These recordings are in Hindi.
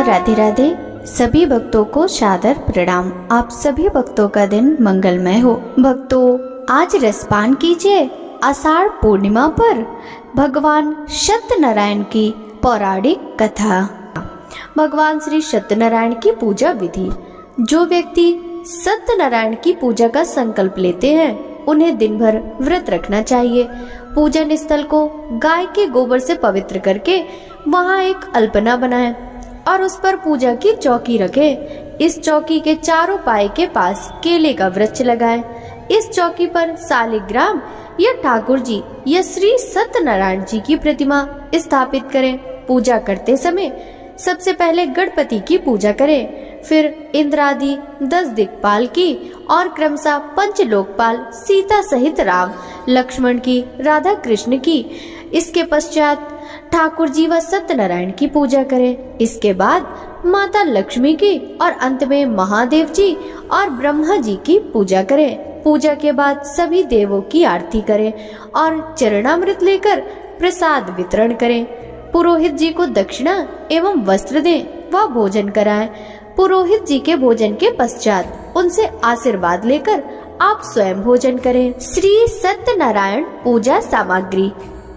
राधे राधे। सभी भक्तों को सादर प्रणाम। आप सभी भक्तों का दिन मंगलमय हो। भक्तों, आज रसपान कीजिए आषाढ़ पूर्णिमा पर भगवान सत्यनारायण की पौराणिक कथा। भगवान श्री सत्यनारायण की पूजा विधि। जो व्यक्ति सत्यनारायण की पूजा का संकल्प लेते हैं उन्हें दिन भर व्रत रखना चाहिए। पूजन स्थल को गाय के गोबर से पवित्र करके वहाँ एक अल्पना बनाएं और उस पर पूजा की चौकी रखें। इस चौकी के चारों पाए के पास केले का वृक्ष लगाएं। इस चौकी पर शालिग्राम या ठाकुर जी या श्री सत्यनारायण जी की प्रतिमा स्थापित करें। पूजा करते समय सबसे पहले गणपति की पूजा करें, फिर इंद्रादि 10 दिक्पाल की और क्रमशः पंचलोकपाल सीता सहित राम लक्ष्मण की, राधा कृष्ण की। इसके पश्चात ठाकुर जी व सत्यनारायण की पूजा करें। इसके बाद माता लक्ष्मी की और अंत में महादेव जी और ब्रह्मा जी की पूजा करें। पूजा के बाद सभी देवों की आरती करें और चरणामृत लेकर प्रसाद वितरण करें। पुरोहित जी को दक्षिणा एवं वस्त्र दें व भोजन कराएं। पुरोहित जी के भोजन के पश्चात उनसे आशीर्वाद लेकर आप स्वयं भोजन करें। श्री सत्यनारायण पूजा सामग्री: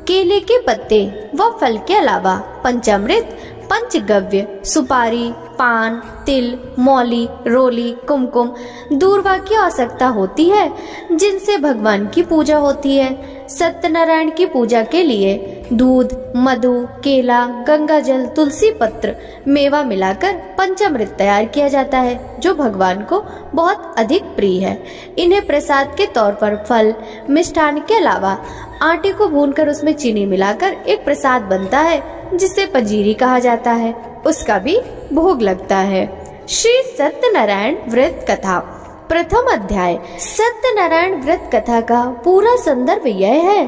केले के पत्ते व फल के अलावा पंचामृत, पंचगव्य, सुपारी, पान, तिल, मौली, रोली, कुमकुम, दूर्वा की आवश्यकता होती है जिनसे भगवान की पूजा होती है। सत्यनारायण की पूजा के लिए दूध, मधु, केला, गंगा जल, तुलसी पत्र, मेवा मिलाकर पंचामृत तैयार किया जाता है जो भगवान को बहुत अधिक प्रिय है। इन्हें प्रसाद के तौर पर फल, मिष्ठान के अलावा आटे को भूनकर उसमें चीनी मिलाकर एक प्रसाद बनता है जिसे पंजीरी कहा जाता है, उसका भी भोग लगता है। श्री सत्यनारायण व्रत कथा। प्रथम अध्याय। सत्यनारायण व्रत कथा का पूरा संदर्भ यह है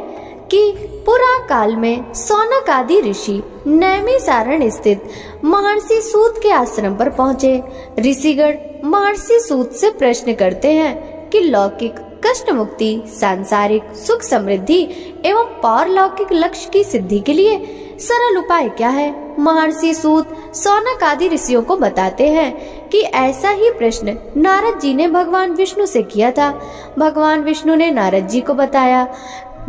कि पुरा काल में सौनक आदि ऋषि नैमिषारण्य स्थित महर्षि सूत के आश्रम पर पहुँचे। ऋषिगण महर्षि सूत से प्रश्न करते हैं कि लौकिक कष्ट मुक्ति, सांसारिक सुख समृद्धि एवं पारलौकिक लक्ष्य की सिद्धि के लिए सरल उपाय क्या है। महर्षि सूत सौनक आदि ऋषियों को बताते हैं कि ऐसा ही प्रश्न नारद जी ने भगवान विष्णु से किया था। भगवान विष्णु ने नारद जी को बताया,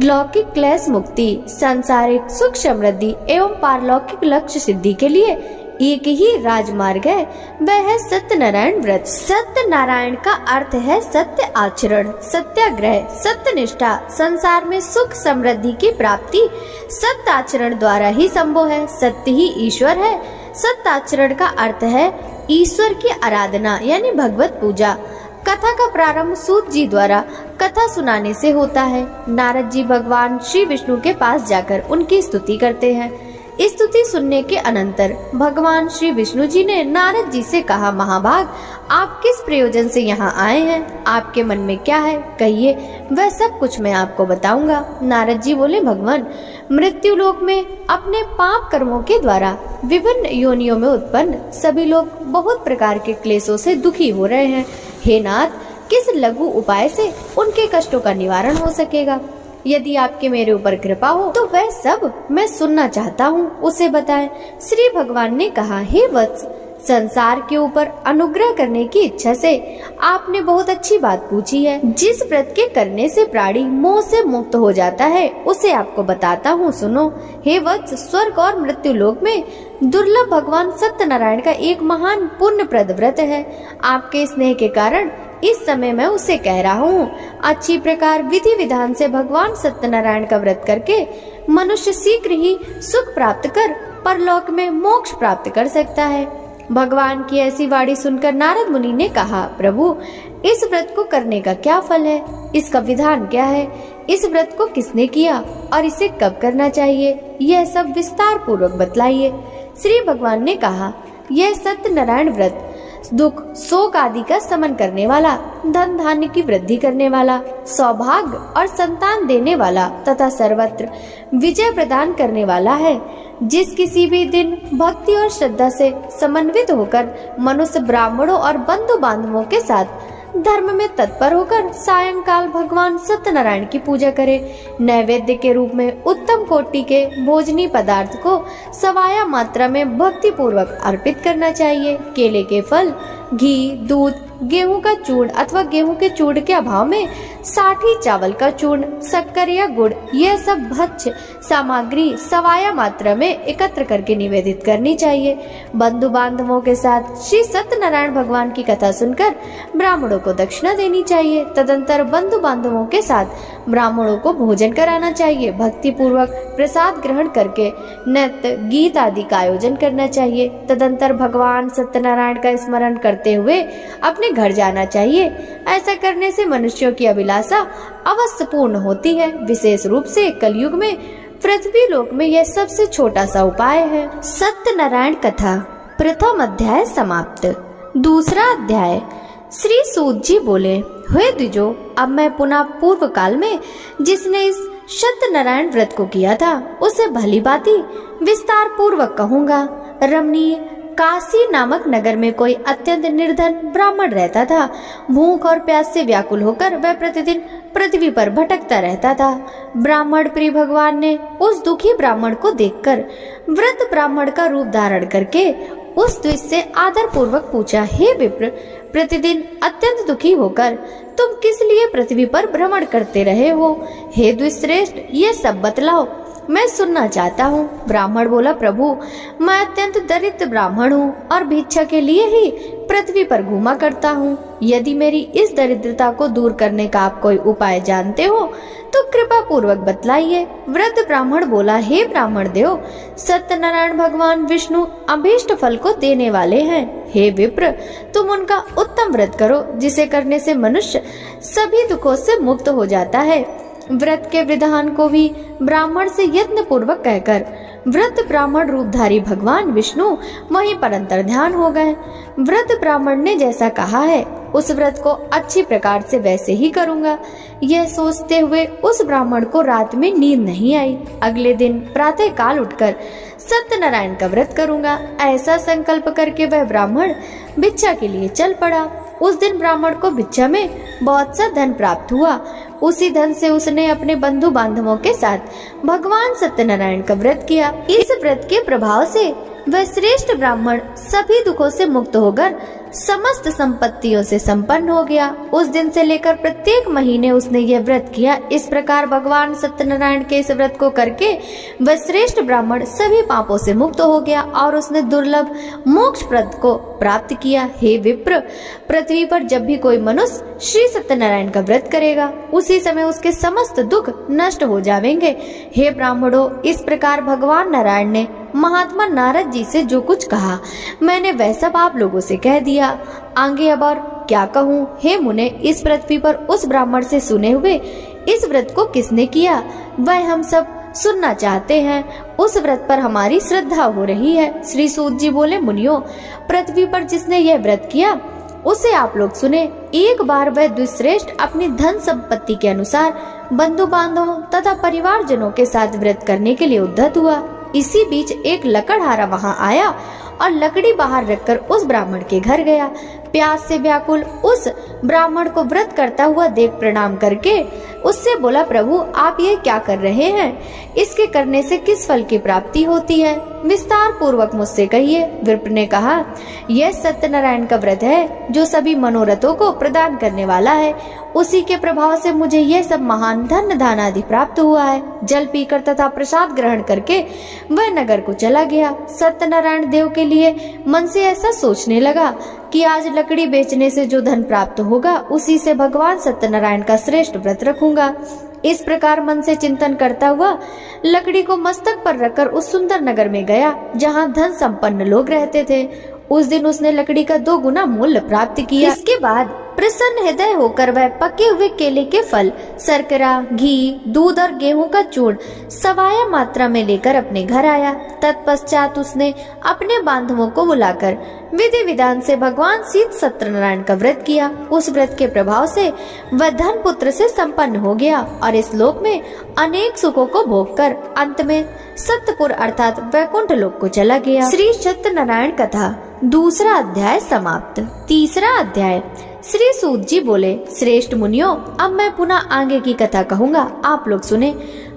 लौकिक क्लेश मुक्ति, सांसारिक सुख समृद्धि एवं पारलौकिक लक्ष्य सिद्धि के लिए एक ही राजमार्ग है, वह है सत्यनारायण व्रत। सत्यनारायण का अर्थ है सत्य आचरण, सत्याग्रह, सत्यनिष्ठा। संसार में सुख समृद्धि की प्राप्ति सत्य आचरण द्वारा ही संभव है। सत्य ही ईश्वर है। सत्य आचरण का अर्थ है ईश्वर की आराधना यानी भगवत पूजा। कथा का प्रारंभ सूत जी द्वारा कथा सुनाने से होता है। नारद जी भगवान श्री विष्णु के पास जाकर उनकी स्तुति करते हैं। स्तुति सुनने के अनंतर भगवान श्री विष्णु जी ने नारद जी से कहा, महाभाग, आप किस प्रयोजन से यहाँ आए हैं? आपके मन में क्या है? कहिए, वह सब कुछ मैं आपको बताऊंगा। नारद जी बोले, भगवान, मृत्यु लोक में अपने पाप कर्मों के द्वारा विभिन्न योनियों में उत्पन्न सभी लोग बहुत प्रकार के क्लेशों से दुखी हो रहे हैं। हे नाथ, किस लघु उपाय से उनके कष्टों का निवारण हो सकेगा? यदि आपके मेरे ऊपर कृपा हो तो वह सब मैं सुनना चाहता हूँ, उसे बताएं। श्री भगवान ने कहा, हे वत्स, संसार के ऊपर अनुग्रह करने की इच्छा से आपने बहुत अच्छी बात पूछी है। जिस व्रत के करने से प्राणी मोह से मुक्त हो जाता है उसे आपको बताता हूँ, सुनो। हे वत्स, स्वर्ग और मृत्यु लोक में दुर्लभ भगवान सत्यनारायण का एक महान पुण्यप्रद व्रत है। आपके स्नेह के कारण इस समय मैं उसे कह रहा हूँ। अच्छी प्रकार विधि विधान से भगवान सत्यनारायण का व्रत करके मनुष्य शीघ्र ही सुख प्राप्त कर परलोक में मोक्ष प्राप्त कर सकता है। भगवान की ऐसी वाणी सुनकर नारद मुनि ने कहा, प्रभु, इस व्रत को करने का क्या फल है? इसका विधान क्या है? इस व्रत को किसने किया और इसे कब करना चाहिए? यह सब विस्तार पूर्वक बतलाइए। श्री भगवान ने कहा, यह सत्यनारायण व्रत दुख शोक आदि का शमन करने वाला, धन धान्य की वृद्धि करने वाला, सौभाग्य और संतान देने वाला तथा सर्वत्र विजय प्रदान करने वाला है। जिस किसी भी दिन भक्ति और श्रद्धा से समन्वित होकर मनुष्य ब्राह्मणों और बंधु बांधवों के साथ धर्म में तत्पर होकर सायंकाल भगवान सत्यनारायण की पूजा करे। नैवेद्य के रूप में उत्तम कोटि के भोजनी पदार्थ को सवाया मात्रा में भक्ति पूर्वक अर्पित करना चाहिए। केले के फल, घी, दूध, गेहूं का चूर्ण अथवा गेहूं के चूर्ण के अभाव में साठी चावल का चूर्ण, शक्कर या गुड़, यह सब भक्ष्य सामग्री सवाया मात्रा में एकत्र करके निवेदित करनी चाहिए। बंधु बांधवों के साथ श्री सत्यनारायण भगवान की कथा सुनकर ब्राह्मणों को दक्षिणा देनी चाहिए। तदंतर बंधु बांधवों के साथ ब्राह्मणों को भोजन कराना चाहिए। भक्ति पूर्वक प्रसाद ग्रहण करके नृत्य, गीत आदि का आयोजन करना चाहिए। तदंतर भगवान सत्यनारायण का स्मरण करते हुए अपने घर जाना चाहिए। ऐसा करने से मनुष्यों की अभिलाषा अवश्य पूर्ण होती है। विशेष रूप से कलयुग में पृथ्वी लोक में यह सबसे छोटा सा उपाय है। सत्यनारायण कथा प्रथम अध्याय समाप्त। दूसरा अध्याय। श्री सूत जी बोले, हे द्विजो, अब मैं पुनः पूर्व काल में जिसने इस सत्यनारायण व्रत को किया था उसे भली भांति विस्तार पूर्वक कहूँगा। रमणीय काशी नामक नगर में कोई अत्यंत निर्धन ब्राह्मण रहता था। भूख और प्यास से व्याकुल होकर वह प्रतिदिन पृथ्वी पर भटकता रहता था। ब्राह्मण प्रिय भगवान ने उस दुखी ब्राह्मण को देखकर व्रत ब्राह्मण का रूप धारण करके उस द्विज से आदर पूर्वक पूछा, हे विप्र, प्रतिदिन अत्यंत दुखी होकर तुम किस लिए पृथ्वी पर भ्रमण करते रहे हो? हे द्विजश्रेष्ठ, ये सब बतलाओ, मैं सुनना चाहता हूँ। ब्राह्मण बोला, प्रभु, मैं अत्यंत दरिद्र ब्राह्मण हूँ और भिक्षा के लिए ही पृथ्वी पर घूमा करता हूँ। यदि मेरी इस दरिद्रता को दूर करने का आप कोई उपाय जानते हो तो कृपा पूर्वक बतलाइए। वृद्ध ब्राह्मण बोला, हे ब्राह्मण देव, सत्यनारायण भगवान विष्णु अभीष्ट फल को देने वाले हैं। हे विप्र, तुम उनका उत्तम व्रत करो, जिसे करने से मनुष्य सभी दुखों से मुक्त हो जाता है। व्रत के विधान को भी ब्राह्मण से यत्न पूर्वक कहकर व्रत ब्राह्मण रूपधारी भगवान विष्णु वहीं पर अंतर्ध्यान हो गए। व्रत ब्राह्मण ने जैसा कहा है उस व्रत को अच्छी प्रकार से वैसे ही करूंगा। यह सोचते हुए उस ब्राह्मण को रात में नींद नहीं आई। अगले दिन प्रातः काल उठकर सत्यनारायण का व्रत करूंगा, ऐसा संकल्प करके वह ब्राह्मण भिक्षा के लिए चल पड़ा। उस दिन ब्राह्मण को भिक्षा में बहुत सा धन प्राप्त हुआ। उसी धन से उसने अपने बंधु बांधवों के साथ भगवान सत्यनारायण का व्रत किया। इस व्रत के प्रभाव से वह श्रेष्ठ ब्राह्मण सभी दुखों से मुक्त होकर समस्त संपत्तियों से संपन्न हो गया। उस दिन से लेकर प्रत्येक महीने उसने यह व्रत किया। इस प्रकार भगवान सत्यनारायण के इस व्रत को करके वह श्रेष्ठ ब्राह्मण सभी पापों से मुक्त हो गया और उसने दुर्लभ मोक्ष प्रद को प्राप्त किया। हे विप्र, पृथ्वी पर जब भी कोई मनुष्य श्री सत्यनारायण का व्रत करेगा उसी समय उसके समस्त दुख नष्ट हो जाएंगे। हे ब्राह्मणों, इस प्रकार भगवान नारायण ने महात्मा नारद जी से जो कुछ कहा मैंने वह सब आप लोगों से कह दिया। आगे अब और क्या कहूँ। हे मुने, इस पृथ्वी पर उस ब्राह्मण से सुने हुए इस व्रत को किसने किया वह हम सब सुनना चाहते हैं। उस व्रत पर हमारी श्रद्धा हो रही है। श्री सूत जी बोले, मुनियों, पृथ्वी पर जिसने यह व्रत किया उसे आप लोग सुने। एक बार वह द्विश्रेष्ठ अपनी धन संपत्ति के अनुसार बंधु बांधवों तथा परिवारजनों के साथ व्रत करने के लिए उद्यत हुआ। इसी बीच एक लकड़हारा वहां आया और लकड़ी बाहर रखकर उस ब्राह्मण के घर गया। प्यास से व्याकुल उस ब्राह्मण को व्रत करता हुआ देख प्रणाम करके उससे बोला, प्रभु, आप ये क्या कर रहे हैं? इसके करने से किस फल की प्राप्ति होती है? विस्तार पूर्वक मुझसे कहिए। विप्र ने कहा, यह सत्यनारायण का व्रत है जो सभी मनोरथों को प्रदान करने वाला है। उसी के प्रभाव से मुझे यह सब महान धन दान आदि प्राप्त हुआ है। जल पीकर तथा प्रसाद ग्रहण करके वह नगर को चला गया। सत्यनारायण देव के लिए मन से ऐसा सोचने लगा कि आज लकड़ी बेचने से जो धन प्राप्त होगा उसी से भगवान सत्यनारायण का श्रेष्ठ व्रत रखूंगा। इस प्रकार मन से चिंतन करता हुआ लकड़ी को मस्तक पर रखकर उस सुंदर नगर में गया जहाँ धन संपन्न लोग रहते थे। उस दिन उसने लकड़ी का 2 गुना मूल्य प्राप्त किया। इसके बाद प्रसन्न हृदय होकर वह पके हुए केले के फल, शर्करा, घी, दूध और गेहूं का चूर्ण सवाया मात्रा में लेकर अपने घर आया। तत्पश्चात उसने अपने बांधवों को बुलाकर विधि विधान से भगवान सीत सत्यनारायण का व्रत किया। उस व्रत के प्रभाव से वह धन पुत्र से संपन्न हो गया और इस लोक में अनेक सुखों को भोगकर अंत में सत्यपुर अर्थात वैकुंठ लोक को चला गया। श्री सत्यनारायण कथा दूसरा अध्याय समाप्त। तीसरा अध्याय। श्री सूत जी बोले, श्रेष्ठ मुनियों, अब मैं पुनः आगे की कथा कहूँगा, आप लोग सुने।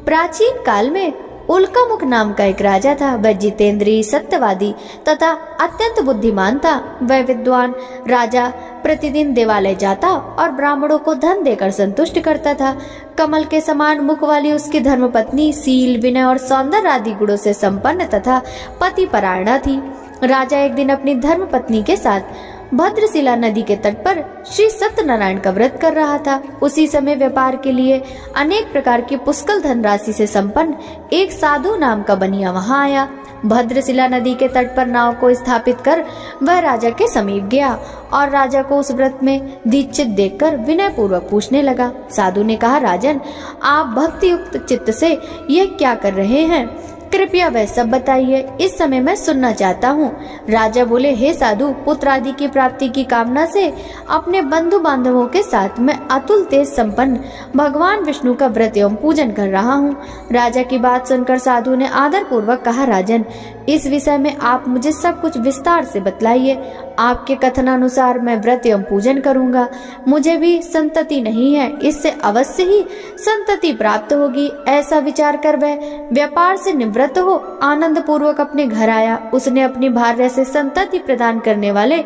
प्राचीन काल में उल्कामुख नाम का एक राजा था। वह जितेंद्रिय, सत्यवादी तथा अत्यंत बुद्धिमान था। वह विद्वान राजा प्रतिदिन देवालय जाता और ब्राह्मणों को धन देकर संतुष्ट करता था। कमल के समान मुख वाली उसकी धर्मपत्नी शील, विनय और सौंदर्य आदि गुणों से संपन्न तथा पतिपरायणा थी। राजा एक दिन अपनी धर्मपत्नी के साथ भद्रशिला नदी के तट पर श्री सत्यनारायण का व्रत कर रहा था। उसी समय व्यापार के लिए अनेक प्रकार की पुष्कल धनराशि से संपन्न एक साधु नाम का बनिया वहां आया। भद्रशिला नदी के तट पर नाव को स्थापित कर वह राजा के समीप गया और राजा को उस व्रत में दीक्षित देखकर विनय पूर्वक पूछने लगा। साधु ने कहा, राजन, आप भक्ति युक्त चित्त से यह क्या कर रहे हैं? कृपया वह सब बताइए, इस समय मैं सुनना चाहता हूँ। राजा बोले, हे साधु, पुत्र आदि की प्राप्ति की कामना से अपने बंधु बांधवों के साथ मैं अतुल तेज संपन्न भगवान विष्णु का व्रत एवं पूजन कर रहा हूँ। राजा की बात सुनकर साधु ने आदर पूर्वक कहा, राजन, इस विषय में आप मुझे सब कुछ विस्तार से बतलाइए। आपके कथनानुसार मैं व्रत एवं पूजन करूंगा। मुझे भी संतति नहीं है, इससे अवश्य ही संतति प्राप्त होगी। ऐसा विचार कर वह व्यापार से निवृत्त हो आनंद पूर्वक अपने घर आया। उसने अपनी भार्या से संतति प्रदान करने वाले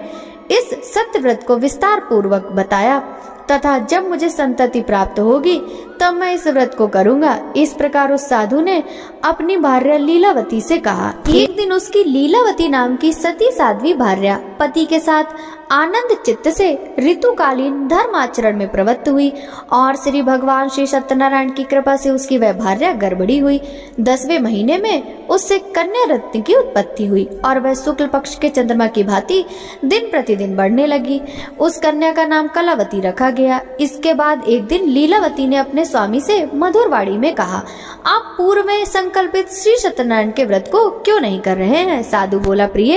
इस सत्य व्रत को विस्तार पूर्वक बताया तथा जब मुझे संतति प्राप्त होगी तब मैं इस व्रत को करूंगा। इस प्रकार उस साधु ने अपनी भार्या लीलावती से कहा। एक दिन उसकी लीलावती नाम की सती साध्वी भार्या पति के साथ आनंद चित्त से ऋतुकालीन धर्माचरण में प्रवृत्त हुई और श्री भगवान श्री सत्यनारायण की कृपा से उसकी वह भार्या गर्भणी हुई। 10वें महीने में उससे कन्या रत्न की उत्पत्ति हुई और वह शुक्ल पक्ष के चंद्रमा की भांति दिन प्रतिदिन बढ़ने लगी। उस कन्या का नाम कलावती रखा गया। इसके बाद एक दिन लीलावती ने अपने स्वामी से मधुर वाणी में कहा, आप पूर्व में संकल्पित श्री सत्यनारायण के व्रत को क्यों नहीं कर रहे हैं? साधु बोला, प्रिय,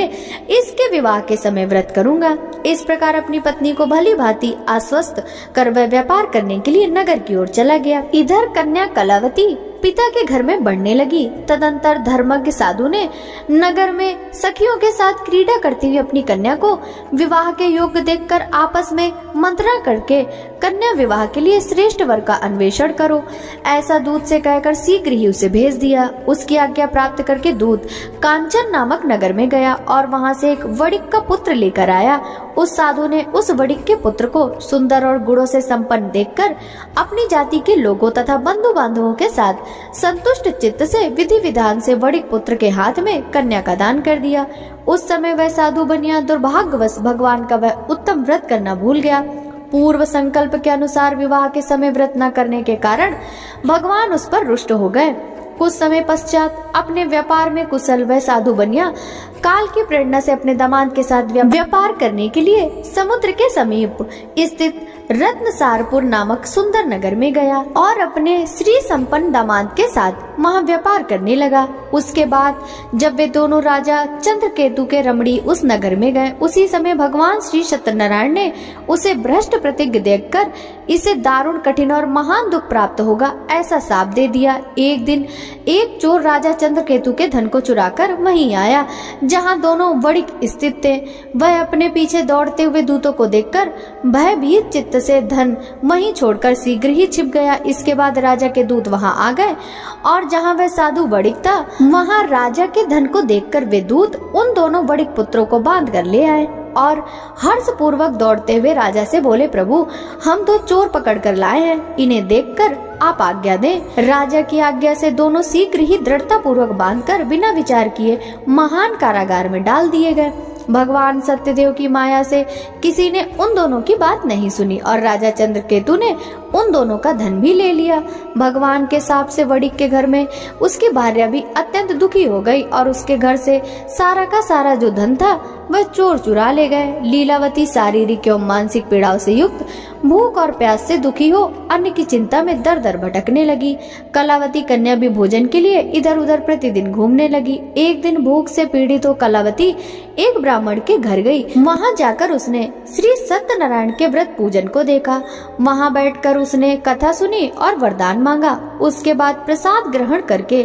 इसके विवाह के समय व्रत करूंगा। इस प्रकार अपनी पत्नी को भली भांति आश्वस्त कर वह व्यापार करने के लिए नगर की ओर चला गया। इधर कन्या कलावती पिता के घर में बढ़ने लगी। तदंतर धर्मज्ञ साधु ने नगर में सखियों के साथ क्रीड़ा करती हुई अपनी कन्या को विवाह के योग्य देखकर आपस में मंत्रणा करके कन्या विवाह के लिए श्रेष्ठ वर का अन्वेषण करो, ऐसा दूत से कहकर शीघ्र ही उसे भेज दिया। उसकी आज्ञा प्राप्त करके दूत कांचन नामक नगर में गया और वहां से एक वणिक का पुत्र लेकर आया। उस साधु ने उस वणिक के पुत्र को सुंदर और गुणों से संपन्न देखकर अपनी जाति के लोगों तथा बंधु बांधवों के साथ संतुष्ट चित्त से विधि विधान से वणिक पुत्र के हाथ में कन्या का दान कर दिया। उस समय वह साधु बनिया दुर्भाग्यवश भगवान का वह उत्तम व्रत करना भूल गया। पूर्व संकल्प के अनुसार विवाह के समय व्रत न करने के कारण भगवान उस पर रुष्ट हो गए। कुछ समय पश्चात अपने व्यापार में कुशल वह साधु बनिया काल की प्रेरणा से अपने दामाद के साथ व्यापार करने के लिए समुद्र के समीप स्थित रत्नसारपुर नामक सुंदर नगर में गया और अपने श्री संपन्न दामाद के साथ वहां व्यापार करने लगा। उसके बाद जब वे दोनों राजा चंद्रकेतु के रमणी उस नगर में गए, उसी समय भगवान श्री सत्यनारायण ने उसे भ्रष्ट प्रतिज्ञ देखकर इसे दारुण कठिन और महान दुख प्राप्त होगा ऐसा शाप दे दिया। एक दिन एक चोर राजा चंद्रकेतु के धन को चुराकर वहीं आया जहां दोनों वणिक स्थित थे। वह अपने पीछे दौड़ते हुए दूतों को देखकर भयभीत चित्त से धन वहीं छोड़कर शीघ्र ही छिप गया। इसके बाद राजा के दूत वहां आ गए और जहां वह साधु वणिक था वहां राजा के धन को देखकर वे दूत उन दोनों वणिक पुत्रों को बांध कर ले आए और हर्ष पूर्वक दौड़ते हुए राजा से बोले, प्रभु, हम तो चोर पकड़ कर लाए हैं, इन्हें देखकर आप आज्ञा दें। राजा की आज्ञा से दोनों शीघ्र ही दृढ़ता पूर्वक बांधकर बिना विचार किए महान कारागार में डाल दिए गए। भगवान सत्यदेव की माया से किसी ने उन दोनों की बात नहीं सुनी और राजा चंद्रकेतु ने उन दोनों का धन भी ले लिया। भगवान के शाप से वणिक के घर में उसकी भार्या भी अत्यंत दुखी हो गई और उसके घर से सारा का सारा जो धन था वह चोर चुरा ले गए। लीलावती शारीरिक एवं मानसिक पीड़ाओं से युक्त भूख और प्यास से दुखी हो अन्न की चिंता में दर दर भटकने लगी। कलावती कन्या भी भोजन के लिए इधर उधर प्रतिदिन घूमने लगी। एक दिन भूख से पीड़ित हो कलावती एक ब्राह्मण के घर गई। वहां जाकर उसने श्री सत्यनारायण के व्रत पूजन को देखा। वहां बैठकर बैठकर उसने कथा सुनी और वरदान मांगा। उसके बाद प्रसाद ग्रहण करके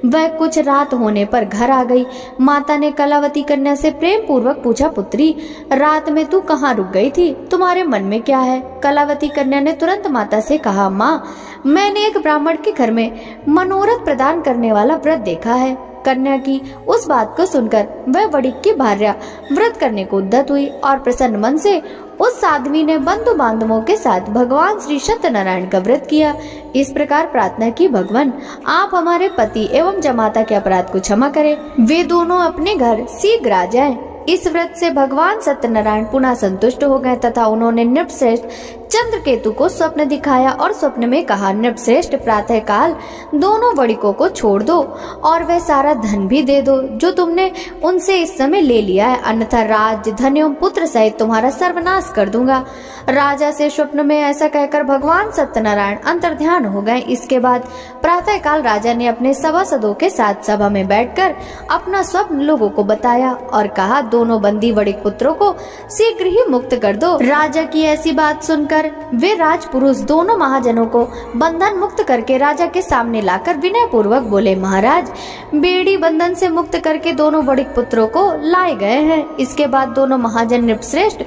वह कुछ रात होने पर घर आ गई। माता ने कलावती कन्या से प्रेम पूर्वक पूछा, पुत्री, रात में तू कहाँ रुक गई थी? तुम्हारे मन में क्या है? कलावती कन्या ने तुरंत माता से कहा, माँ, मैंने एक ब्राह्मण के घर में मनोरथ प्रदान करने वाला व्रत देखा है। कन्या की उस बात को सुनकर वह वड़िक की भार्या व्रत करने को उद्यत हुई और प्रसन्न मन से उस साध्वी ने बंधु बांधवों के साथ भगवान श्री सत्यनारायण का व्रत किया। इस प्रकार प्रार्थना की, भगवान आप हमारे पति एवं जमाता के अपराध को क्षमा करें, वे दोनों अपने घर शीघ्र आ जाएं। इस व्रत से भगवान सत्यनारायण पुनः संतुष्ट हो गए तथा उन्होंने नृपश्रेष्ठ चंद्रकेतु को स्वप्न दिखाया और स्वप्न में कहा, नृपश्रेष्ठ, प्रातः काल दोनों वड़िकों को छोड़ दो और वह सारा धन भी दे दो जो तुमने उनसे इस समय ले लिया है, अन्यथा राज्य, धन एवं पुत्र सहित तुम्हारा सर्वनाश कर दूंगा। राजा से स्वप्न में ऐसा कहकर भगवान सत्यनारायण अंतर्ध्यान हो गए। इसके बाद प्रातः काल राजा ने अपने सभासदों के साथ सभा में बैठकर अपना स्वप्न लोगों को बताया और कहा, दोनों बंदी वड़िक पुत्रों को शीघ्र ही मुक्त कर दो। राजा की ऐसी बात सुनकर वे राजपुरुष दोनों महाजनों को बंधन मुक्त करके राजा के सामने लाकर विनय पूर्वक बोले, महाराज, बेड़ी बंधन से मुक्त करके दोनों वड़िक पुत्रों को लाए गए हैं। इसके बाद दोनों महाजन नृपश्रेष्ठ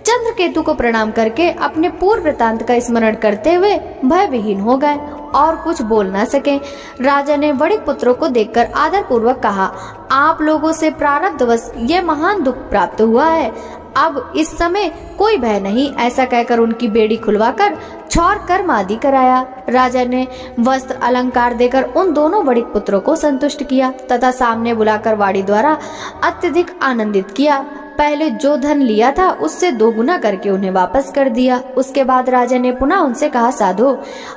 चंद्रकेतु को प्रणाम करके अपने पूर्व वृतांत का स्मरण करते हुए भय विहीन हो गए और कुछ बोल न सके। राजा ने वड़िक पुत्रों को देखकर आदर पूर्वक कहा, आप लोगों से प्रारब्धवश यह महान दुख प्राप्त हुआ है, अब इस समय कोई भय नहीं। ऐसा कहकर उनकी बेड़ी खुलवाकर छौर कर्म आदि कराया। राजा ने वस्त्र अलंकार देकर उन दोनों वड़िक पुत्रों को संतुष्ट किया तथा सामने बुलाकर वाणी द्वारा अत्यधिक आनंदित किया। पहले जो धन लिया था उससे 2 गुना करके उन्हें वापस कर दिया। उसके बाद राजा ने पुनः उनसे कहा, साधु,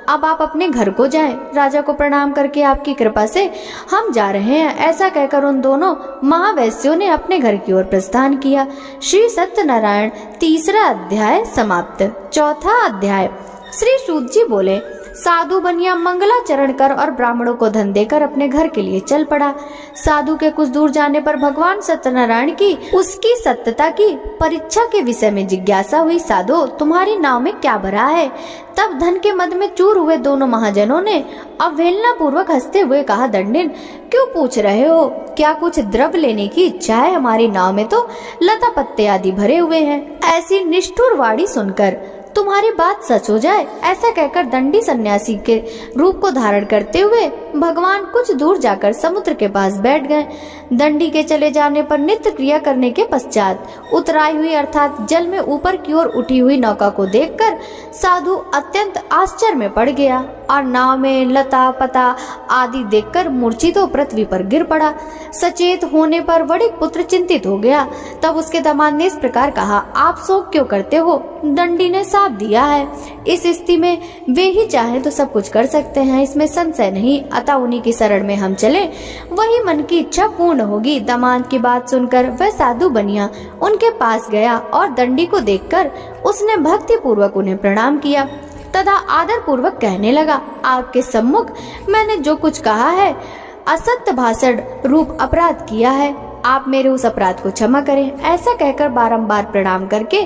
अब आप अपने घर को जाएं। राजा को प्रणाम करके आपकी कृपा से हम जा रहे हैं। ऐसा कहकर उन दोनों महावैश्यों ने अपने घर की ओर प्रस्थान किया। श्री सत्यनारायण 3रा अध्याय समाप्त। 4था अध्याय। श्री सूत जी बोले, साधु बनिया मंगलाचरण कर और ब्राह्मणों को धन देकर अपने घर के लिए चल पड़ा। साधु के कुछ दूर जाने पर भगवान सत्यनारायण की उसकी सत्यता की परीक्षा के विषय में जिज्ञासा हुई। साधु, तुम्हारी नाव में क्या भरा है? तब धन के मद में चूर हुए दोनों महाजनों ने अवहेलना पूर्वक हंसते हुए कहा, दंडिन, क्यों पूछ रहे हो? क्या कुछ द्रव्य लेने की इच्छा है? हमारी नाव में तो लता पत्ते आदि भरे हुए हैं। ऐसी निष्ठुर वाणी सुनकर तुम्हारी बात सच हो जाए, ऐसा कहकर दंडी सन्यासी के रूप को धारण करते हुए भगवान कुछ दूर जाकर समुद्र के पास बैठ गए। दंडी के चले जाने पर नित्य क्रिया करने के पश्चात उतराई हुई अर्थात जल में ऊपर की ओर उठी हुई नौका को देखकर साधु अत्यंत आश्चर्य में पड़ गया और नाव में लता पता आदि देखकर मूर्छित हो पृथ्वी पर गिर पड़ा। सचेत होने पर वड़िक पुत्र चिंतित हो गया। तब उसके दामाद ने इस प्रकार कहा, आप शोक क्यों करते हो? दंडी ने साथ दिया है, इस स्थिति में वे ही चाहे तो सब कुछ कर सकते हैं, इसमें संशय नहीं। अतः उन्हीं की शरण में हम चले, वही मन की इच्छा पूर्ण होगी। दामाद की बात सुनकर वह साधु बनिया उनके पास गया और दंडी को देखकर उसने भक्ति पूर्वक उन्हें प्रणाम किया तथा आदर पूर्वक कहने लगा, आपके सम्मुख मैंने जो कुछ कहा है असत्य भाषण रूप अपराध किया है, आप मेरे उस अपराध को क्षमा करें। ऐसा कहकर बारंबार प्रणाम करके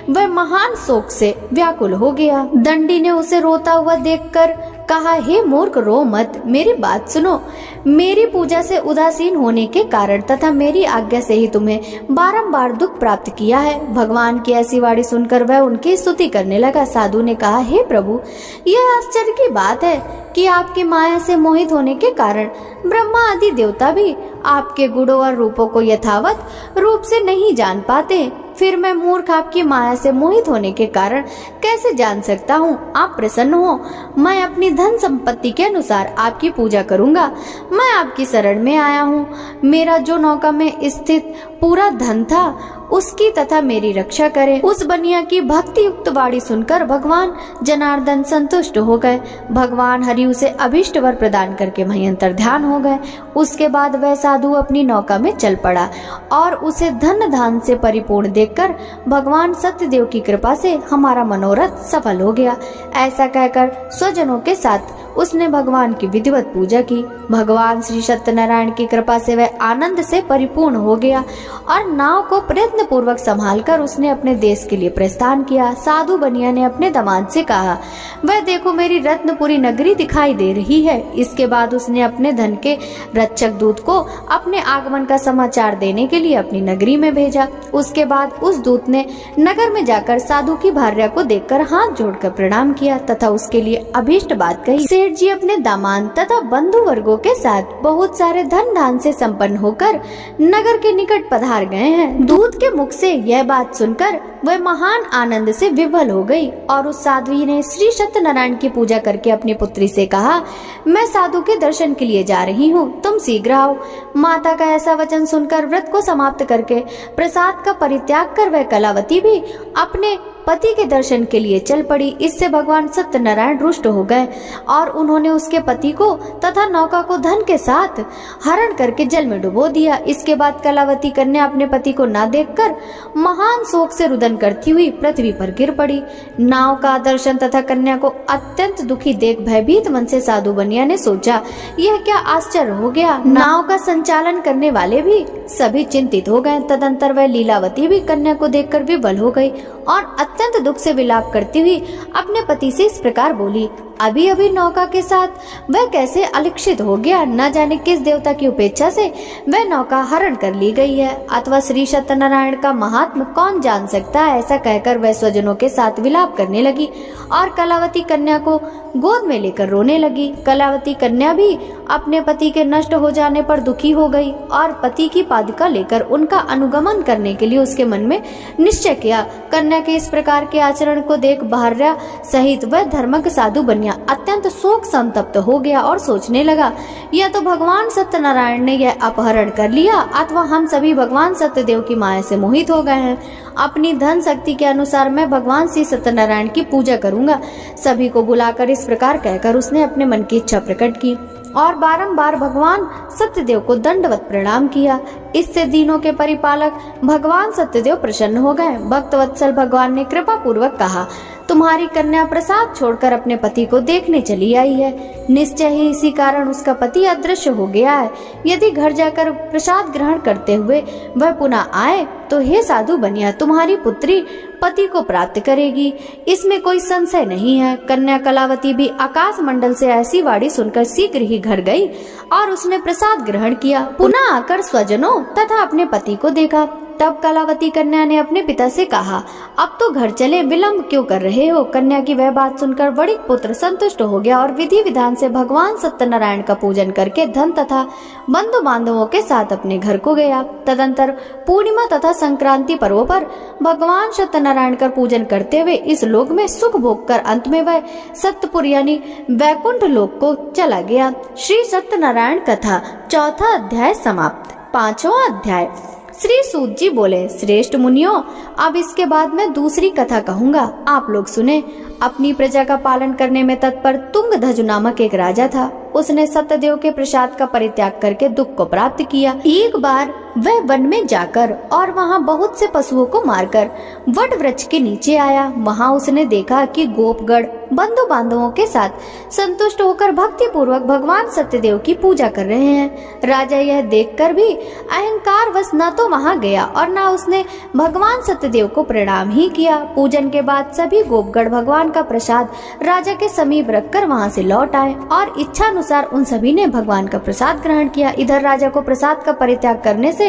वह महान शोक से व्याकुल हो गया। दंडी ने उसे रोता हुआ देखकर कहा, हे मूर्ख, रो मत, मेरी बात सुनो। मेरी पूजा से उदासीन होने के कारण तथा मेरी आज्ञा से ही तुम्हें बारंबार दुख प्राप्त किया है। भगवान की ऐसी वाणी सुनकर वह उनकी स्तुति करने लगा। साधु ने कहा, हे प्रभु, यह आश्चर्य की बात है कि आपकी माया से मोहित होने के कारण ब्रह्मा आदि देवता भी आपके गुणों और रूपों को यथावत रूप से नहीं जान पाते। फिर मैं मूर्ख आपकी माया से मोहित होने के कारण कैसे जान सकता हूँ? आप प्रसन्न हो, मैं अपनी धन संपत्ति के अनुसार आपकी पूजा करूँगा। मैं आपकी शरण में आया हूँ। मेरा जो नौका में स्थित पूरा धन था उसकी तथा मेरी रक्षा करे। उस बनिया की भक्ति युक्त वाणी सुनकर भगवान जनार्दन संतुष्ट हो गए। भगवान हरि उसे अभिष्ट वर प्रदान करके वहीं अंतर्ध्यान हो गए। उसके बाद वह साधु अपनी नौका में चल पड़ा और उसे धन धान से परिपूर्ण देखकर भगवान सत्यदेव की कृपा से हमारा मनोरथ सफल हो गया। ऐसा कहकर स्वजनों के साथ उसने भगवान की विधिवत पूजा की। भगवान श्री सत्यनारायण की कृपा से वह आनंद से परिपूर्ण हो गया और नाव को प्रयत्न पूर्वक संभालकर उसने अपने देश के लिए प्रस्थान किया। साधु बनिया ने अपने दामाद से कहा, वह देखो मेरी रत्नपुरी नगरी दिखाई दे रही है। इसके बाद उसने अपने धन के रक्षक दूत को अपने आगमन का समाचार देने के लिए अपनी नगरी में भेजा। उसके बाद उस दूत ने नगर में जाकर साधु की भार्या को देखकर हाथ जोड़कर प्रणाम किया तथा उसके लिए अभीष्ट बात कही। सेठ जी अपने दामाद तथा बंधु वर्गों के साथ बहुत सारे धन धान से संपन्न होकर नगर के निकट पधार गए हैं। दूत के मुख से यह बात सुनकर वह महान आनंद से विभल हो गई और उस साध्वी ने श्री सत्यनारायण की पूजा करके अपनी पुत्री से कहा, मैं साधु के दर्शन के लिए जा रही हूँ, तुम शीघ्र आओ। माता का ऐसा वचन सुनकर व्रत को समाप्त करके प्रसाद का परित्याग कर वह कलावती भी अपने पति के दर्शन के लिए चल पड़ी। इससे भगवान सत्यनारायण रुष्ट हो गए और उन्होंने उसके पति को तथा नौका को धन के साथ हरण करके जल में डुबो दिया। इसके बाद कलावती कन्या अपने पति को न देखकर महान शोक से रुदन करती हुई पृथ्वी पर गिर पड़ी। नाव का दर्शन तथा कन्या को अत्यंत दुखी देख भयभीत मन से साधु बनिया ने सोचा, यह क्या आश्चर्य हो गया। नाव का संचालन करने वाले भी सभी चिंतित हो गए। तदंतर वह लीलावती भी कन्या को देखकर विवल हो गई और अत्यंत दुख से विलाप करती हुई अपने पति से इस प्रकार बोली, अभी अभी नौका के साथ वह कैसे अलिक्षित हो गया, न जाने किस देवता की उपेक्षा से वह नौका हरण कर ली गई है, अथवा श्री सत्यनारायण का महात्म कौन जान सकता है। ऐसा कहकर वह स्वजनों के साथ विलाप करने लगी और कलावती कन्या को गोद में लेकर रोने लगी। कलावती कन्या भी अपने पति के नष्ट हो जाने पर दुखी हो गई और पति की पादुका लेकर उनका अनुगमन करने के लिए उसके मन में निश्चय किया। कन्या के इस प्रकार के आचरण को देख भार्या सहित वह धर्मज्ञ साधु बनिया अत्यंत शोक संतप्त हो गया और सोचने लगा, यह तो भगवान सत्यनारायण ने यह अपहरण कर लिया अथवा हम सभी भगवान सत्यदेव की माया से मोहित हो गए हैं। अपनी धन शक्ति के अनुसार मैं भगवान श्री सत्यनारायण की पूजा करूंगा। सभी को बुलाकर इस प्रकार कहकर उसने अपने मन की इच्छा प्रकट की और बारंबार भगवान सत्यदेव को दंडवत प्रणाम किया। इससे दीनों के परिपालक भगवान सत्यदेव प्रसन्न हो गए। भक्त वत्सल भगवान ने कृपा पूर्वक कहा, तुम्हारी कन्या प्रसाद छोड़कर अपने पति को देखने चली आई है। निश्चय ही इसी कारण उसका पति अदृश्य हो गया है। यदि घर जाकर प्रसाद ग्रहण करते हुए वह पुनः आए तो हे साधु बनिया, तुम्हारी पुत्री पति को प्राप्त करेगी, इसमें कोई संशय नहीं है। कन्या कलावती भी आकाश मंडल से ऐसी वाणी सुनकर शीघ्र ही घर गई और उसने प्रसाद ग्रहण किया। पुनः आकर स्वजनों तथा अपने पति को देखा। तब कलावती कन्या ने अपने पिता से कहा, अब तो घर चले, विलंब क्यों कर रहे हो। कन्या की वह बात सुनकर वणिक पुत्र संतुष्ट हो गया और विधि विधान से भगवान सत्यनारायण का पूजन करके धन तथा बंधु बांधवों के साथ अपने घर को गया। तदंतर पूर्णिमा तथा संक्रांति पर्वों पर भगवान सत्यनारायण का पूजन करते हुए इस लोक में सुख भोग कर अंत में वह सत्यपुर यानी वैकुंठ लोक को चला गया। श्री सत्यनारायण कथा चौथा अध्याय समाप्त। पांचवा अध्याय। श्री सूत जी बोले, श्रेष्ठ मुनियों, अब इसके बाद मैं दूसरी कथा कहूँगा, आप लोग सुने। अपनी प्रजा का पालन करने में तत्पर तुंगध्वज नामक एक राजा था। उसने सत्यदेव के प्रसाद का परित्याग करके दुख को प्राप्त किया। एक बार वह वन में जाकर और वहाँ बहुत से पशुओं को मारकर वट वृक्ष के नीचे आया। वहाँ उसने देखा कि गोपगण बंधु बांधवों के साथ संतुष्ट होकर भक्ति पूर्वक भगवान सत्यदेव की पूजा कर रहे हैं। राजा यह देखकर भी अहंकार वश न तो वहाँ गया और न उसने भगवान सत्यदेव को प्रणाम ही किया। पूजन के बाद सभी गोपगण भगवान का प्रसाद राजा के समीप रखकर वहाँ से लौट आए और इच्छा अनुसार उन सभी ने भगवान का प्रसाद ग्रहण किया। इधर राजा को प्रसाद का परित्याग करने से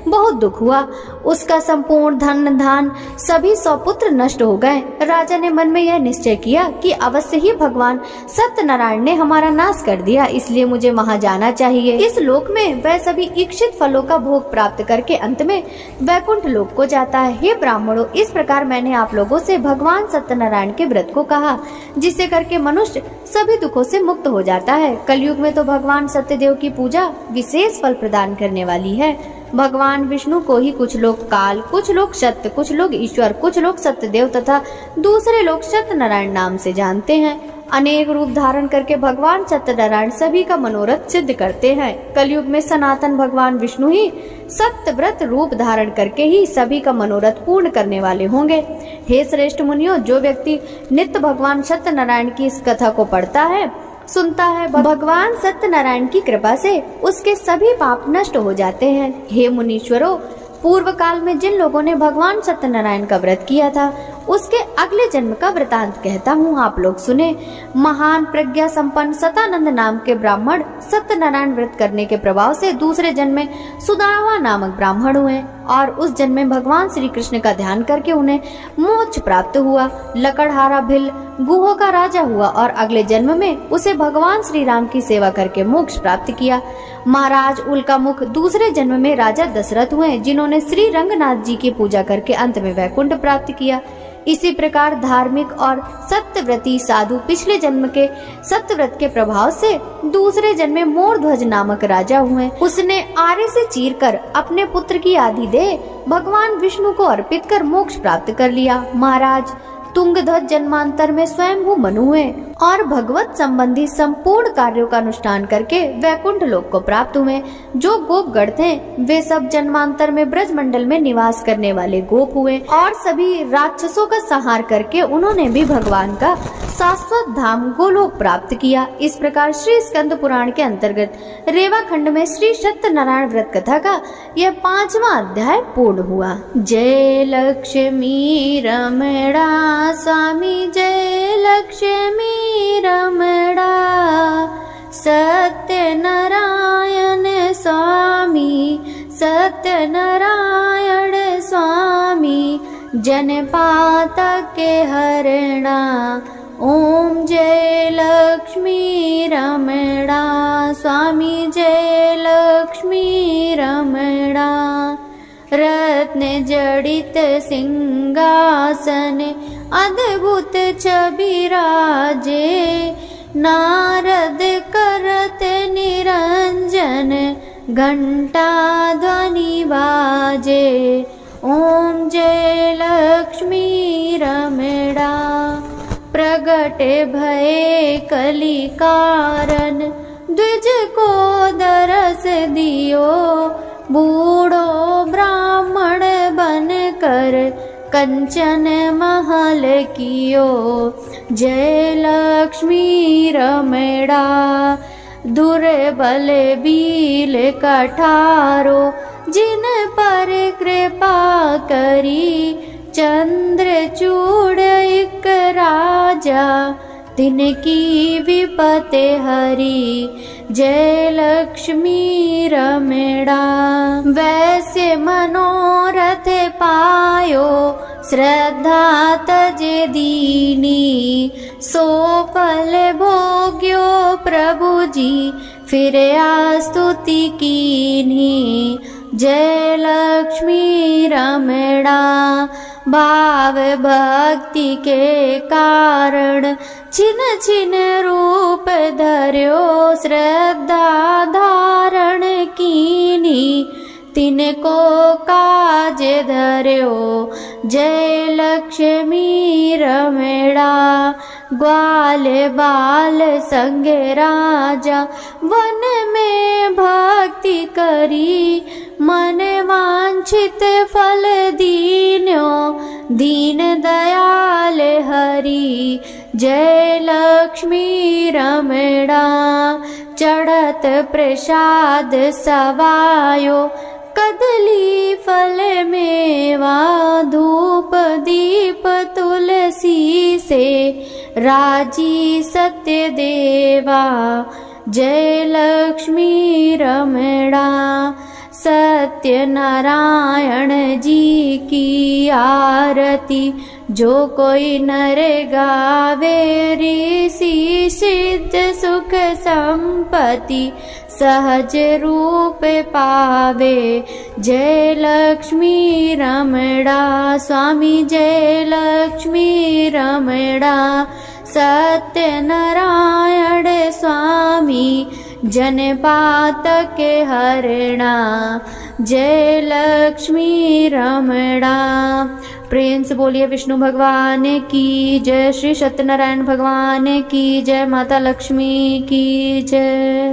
बहुत दुख हुआ। उसका संपूर्ण धन धान सभी सौपुत्र नष्ट हो गए। राजा ने मन में यह निश्चय किया कि अवश्य ही भगवान सत्यनारायण ने हमारा नाश कर दिया, इसलिए मुझे वहाँ जाना चाहिए। इस लोक में वह सभी इच्छित फलों का भोग प्राप्त करके अंत में वैकुंठ लोक को जाता है। हे ब्राह्मणों, इस प्रकार मैंने आप लोगों से भगवान सत्यनारायण के व्रत को कहा, जिससे करके मनुष्य सभी दुखों से मुक्त हो जाता है। कलयुग में तो भगवान सत्यदेव की पूजा विशेष फल प्रदान करने वाली है। भगवान विष्णु को ही कुछ लोग काल, कुछ लोग सत्य, कुछ लोग ईश्वर, कुछ लोग सत्यदेव तथा दूसरे लोग सत्यनारायण नाम से जानते हैं। अनेक रूप धारण करके भगवान सत्यनारायण सभी का मनोरथ सिद्ध करते हैं। कलयुग में सनातन भगवान विष्णु ही सत्यव्रत रूप धारण करके ही सभी का मनोरथ पूर्ण करने वाले होंगे। हे श्रेष्ठ मुनियों, जो व्यक्ति नित्य भगवान सत्यनारायण की इस कथा को पढ़ता है, सुनता है, भगवान सत्यनारायण की कृपा से उसके सभी पाप नष्ट हो जाते हैं। हे मुनीश्वरों, पूर्व काल में जिन लोगों ने भगवान सत्यनारायण का व्रत किया था उसके अगले जन्म का वृतांत कहता हूँ, आप लोग सुने। महान प्रज्ञा संपन्न सतानंद नाम के ब्राह्मण सत्यनारायण व्रत करने के प्रभाव से दूसरे जन्म में सुदामा नामक ब्राह्मण हुए और उस जन्म में भगवान श्री कृष्ण का ध्यान करके उन्हें मोक्ष प्राप्त हुआ। लकड़हारा भिल गुहो का राजा हुआ और अगले जन्म में उसे भगवान श्री राम की सेवा करके मोक्ष प्राप्त किया। महाराज उल्कामुख दूसरे जन्म में राजा दशरथ हुए, जिन्होंने श्री रंगनाथ जी की पूजा करके अंत में वैकुंठ प्राप्त किया। इसी प्रकार धार्मिक और सत्यव्रती साधु पिछले जन्म के सत्यव्रत के प्रभाव से दूसरे जन्म में मोरध्वज नामक राजा हुए। उसने आरे से चीरकर अपने पुत्र की आदि देह भगवान विष्णु को अर्पित कर मोक्ष प्राप्त कर लिया। महाराज तुंगध्वज जन्मांतर में स्वयंभू मनु हुए और भगवत संबंधी संपूर्ण कार्यों का अनुष्ठान करके वैकुंठ लोक को प्राप्त हुए। जो गोपगण थे वे सब जन्मांतर में ब्रज मंडल में निवास करने वाले गोप हुए और सभी राक्षसों का संहार करके उन्होंने भी भगवान का शाश्वत धाम गोलोक प्राप्त किया। इस प्रकार श्री स्कंद पुराण के अंतर्गत रेवा खंड में श्री सत्यनारायण व्रत कथा का यह 5वां अध्याय पूर्ण हुआ। जय लक्ष्मी रमणा स्वामी, जय लक्ष्मी रमणा सत्यनारायण स्वामी, सत्यनारायण स्वामी जनपात के हरणा। ओम जय लक्ष्मी रमणा स्वामी, जय लक्ष्मी रमणा। रत्न जड़ित सिंहासन अद्भुत छवि राजे, नारद करत निरंजन घंटा ध्वनि बाजे। ओम जय लक्ष्मी रमणा। प्रगट भय कली कारण द्विज को दरस दियो, बूढ़ो ब्राह्मण बन कर कंचन महल कियो। जय लक्ष्मी रमणा। दुर्बल बील कठारो जिन पर कृपा करी, चंद्रचूड़ एक राजा तिनकी विपते हरी। जय लक्ष्मी रमणा। वैसे मनोरथ पायो श्रद्धा तजे दीनी, सो फल भोग्यो प्रभु जी फिर स्तुति कीन्ही। जय लक्ष्मी रमणा। भाव भक्ति के कारण छिन छिन रूप धर्यो, श्रद्धा धारण कीनी तिनको काज धर्यो। जय लक्ष्मी रमणा। ग्वाल बाल संग राजा वन में भक्ति करी, मन वांछित फल दीन्यो दीन दयाल हरि। जय लक्ष्मी रमणा। चढ़त प्रसाद सवायो, कदली फल मेवा, धूप दीप तुलसी से राजी सत्य देवा। जय लक्ष्मी रमणा। सत्यनारायण जी की आरती जो कोई नर गावे, ऋषि सिद्ध सुख संपत्ति सहज रूप पावे। जय लक्ष्मी रमणा स्वामी, जय लक्ष्मी रमणा। सत्यनारायण स्वामी जनपात के हरणा। जय लक्ष्मी रमणा। प्रेम से बोलिए विष्णु भगवान की जय, श्री सत्यनारायण भगवान की जय, माता लक्ष्मी की जय।